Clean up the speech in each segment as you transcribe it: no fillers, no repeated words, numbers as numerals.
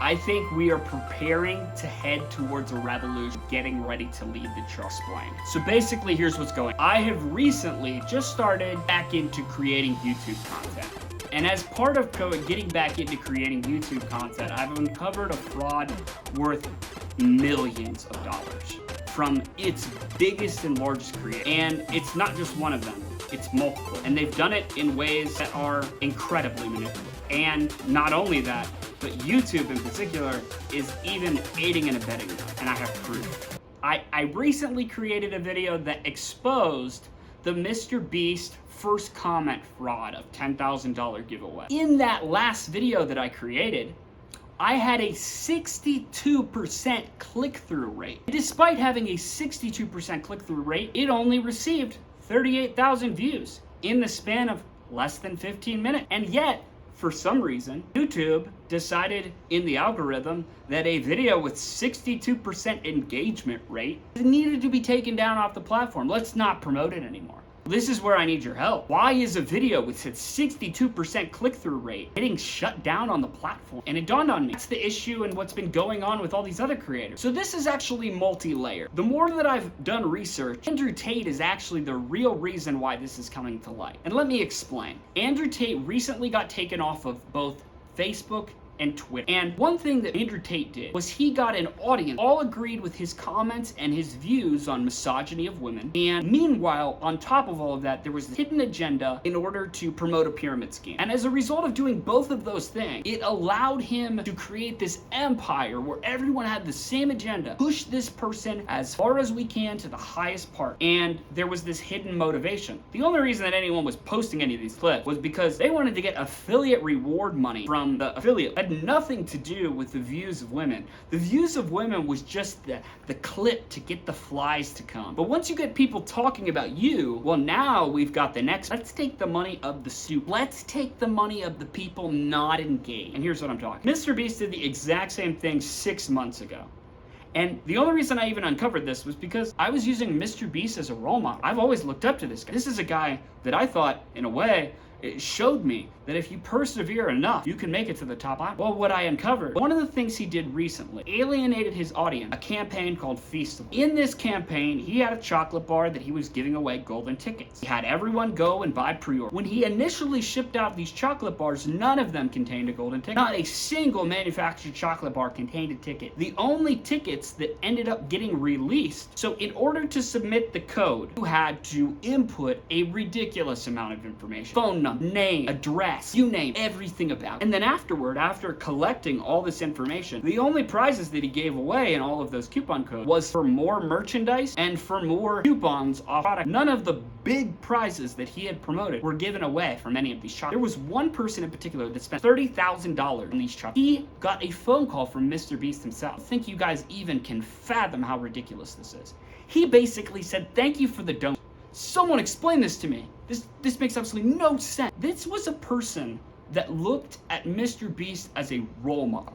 I think we are preparing to head towards a revolution, getting ready to lead the charge. Explain. So basically, here's what's going on. I have recently just started back into creating YouTube content. And as part of getting back into creating YouTube content, I've uncovered a fraud worth millions of dollars from its biggest and largest creator. And it's not just one of them, it's multiple. And they've done it in ways that are incredibly manipulative. And not only that, but YouTube in particular is even aiding and abetting them, and I have proof. I recently created a video that exposed the Mrbeast first comment fraud of $10,000 giveaway. In that last video that I created, I had a 62% click-through rate. Despite having a 62% click-through rate, it only received 38,000 views in the span of less than 15 minutes. And yet, for some reason, YouTube decided in the algorithm that a video with 62% engagement rate needed to be taken down off the platform. Let's not promote it anymore. This is where I need your help. Why is a video with its 62% click-through rate getting shut down on the platform? And it dawned on me, that's the issue and what's been going on with all these other creators. So this is actually multi-layered. The more that I've done research, Andrew Tate is actually the real reason why this is coming to light. And let me explain. Andrew Tate recently got taken off of both Facebook and Twitter. And one thing that Andrew Tate did was he got an audience all agreed with his comments and his views on misogyny of women. And meanwhile, on top of all of that, there was a hidden agenda in order to promote a pyramid scheme. And as a result of doing both of those things, it allowed him to create this empire where everyone had the same agenda, push this person as far as we can to the highest part. And there was this hidden motivation. The only reason that anyone was posting any of these clips was because they wanted to get affiliate reward money from the affiliate. It had nothing to do with the views of women. The views of women was just the clip to get the flies to come. But once you get people talking about you, well, now we've got the next. Let's take the money of the soup. Let's take the money of the people not engaged. And here's what I'm talking. Mrbeast did the exact same thing 6 months ago. And the only reason I even uncovered this was because I was using Mrbeast as a role model. I've always looked up to this guy. This is a guy that I thought, in a way, it showed me that if you persevere enough, you can make it to the top. Well, what I uncovered, one of the things he did recently, alienated his audience, a campaign called Feastivals. In this campaign, he had a chocolate bar that he was giving away golden tickets. He had everyone go and buy pre-order. When he initially shipped out these chocolate bars, none of them contained a golden ticket. Not a single manufactured chocolate bar contained a ticket. The only tickets that ended up getting released, so in order to submit the code, you had to input a ridiculous amount of information. Phone number, name, address, you name everything about it. And then afterward, after collecting all this information, the only prizes that he gave away in all of those coupon codes was for more merchandise and for more coupons off product. None of the big prizes that he had promoted were given away from any of these chocolates. There was one person in particular that spent $30,000 on these chocolates. He got a phone call from Mrbeast himself. I think you guys even can fathom how ridiculous this is. He basically said, "Thank you for the donation." Someone explain this to me. This makes absolutely no sense. This was a person that looked at Mrbeast as a role model.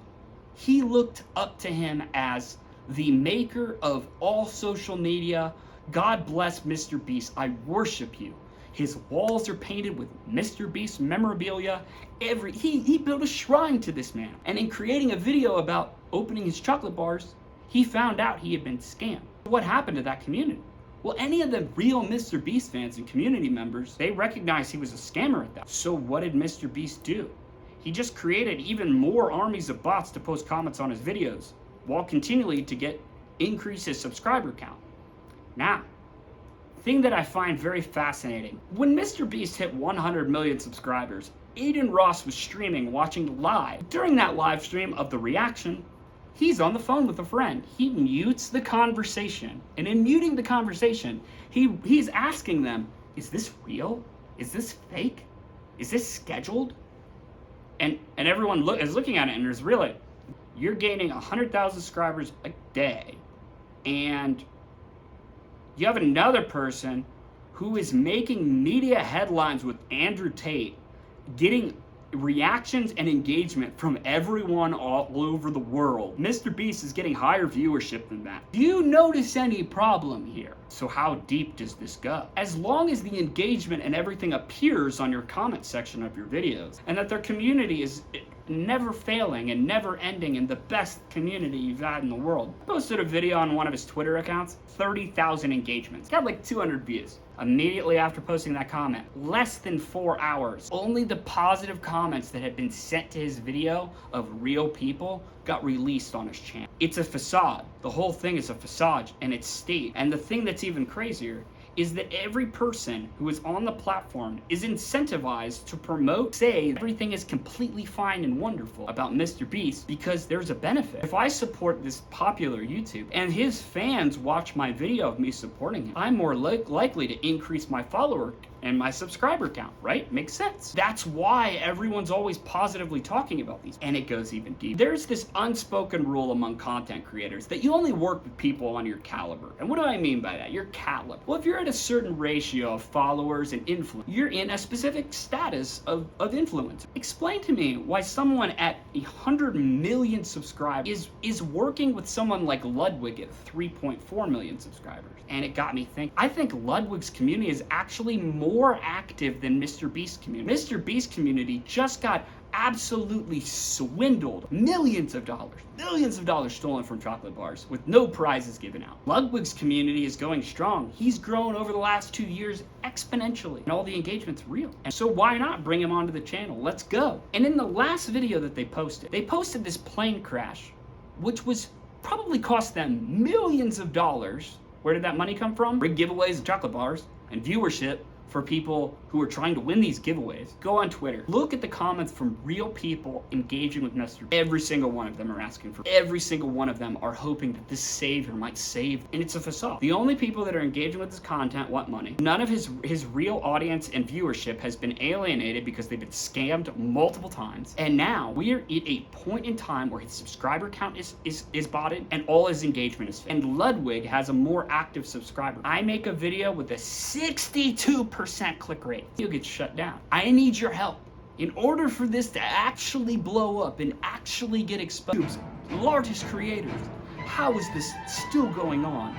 He looked up to him as the maker of all social media. God bless Mrbeast. I worship you. His walls are painted with Mrbeast memorabilia. He built a shrine to this man. And in creating a video about opening his chocolate bars, he found out he had been scammed. What happened to that community? Well, any of the real Mrbeast fans and community members, they recognized he was a scammer at that. So what did Mrbeast do? He just created even more armies of bots to post comments on his videos, while continually to increase his subscriber count. Now, thing that I find very fascinating, when Mrbeast hit 100 million subscribers, Aiden Ross was streaming, watching live. During that live stream of the reaction, he's on the phone with a friend. He mutes the conversation. And in muting the conversation, he's asking them, is this real? Is this fake? Is this scheduled? And everyone is looking at it and is really, you're gaining 100,000 subscribers a day. And you have another person who is making media headlines with Andrew Tate, getting reactions and engagement from everyone all over the world. Mrbeast is getting higher viewership than that. Do you notice any problem here? So how deep does this go? As long as the engagement and everything appears on your comment section of your videos, and that their community is never failing and never ending and the best community you've had in the world. I posted a video on one of his Twitter accounts, 30,000 engagements. Got like 200 views. Immediately after posting that comment, less than 4 hours, only the positive comments that had been sent to his video of real people got released on his channel. It's a facade. The whole thing is a facade and it's staged. And the thing that's even crazier is that every person who is on the platform is incentivized to promote, say everything is completely fine and wonderful about Mrbeast because there's a benefit. If I support this popular YouTube and his fans watch my video of me supporting him, I'm more likely to increase my follower and my subscriber count, right? Makes sense. That's why everyone's always positively talking about these. And it goes even deeper. There's this unspoken rule among content creators that you only work with people on your caliber. And what do I mean by that? Your caliber. Well, if you're at a certain ratio of followers and influence, you're in a specific status of influence. Explain to me why someone at 100 million subscribers is working with someone like Ludwig at 3.4 million subscribers. And it got me thinking. I think Ludwig's community is actually more active than Mrbeast community. Mrbeast community just got absolutely swindled. Millions of dollars stolen from chocolate bars with no prizes given out. Ludwig's community is going strong. He's grown over the last 2 years exponentially and all the engagement's real. And so why not bring him onto the channel? Let's go. And in the last video that they posted this plane crash, which was probably cost them millions of dollars. Where did that money come from? Big giveaways of chocolate bars and viewership for people who are trying to win these giveaways. Go on Twitter. Look at the comments from real people engaging with Nastya. Every single one of them are asking for, every single one of them are hoping that this savior might save, and it's a facade. The only people that are engaging with this content want money. None of his real audience and viewership has been alienated because they've been scammed multiple times. And now we are at a point in time where his subscriber count is botted and all his engagement is fake. And Ludwig has a more active subscriber. I make a video with a 62% click rate. You'll get shut down. I need your help. In order for this to actually blow up and actually get exposed, largest creators, how is this still going on?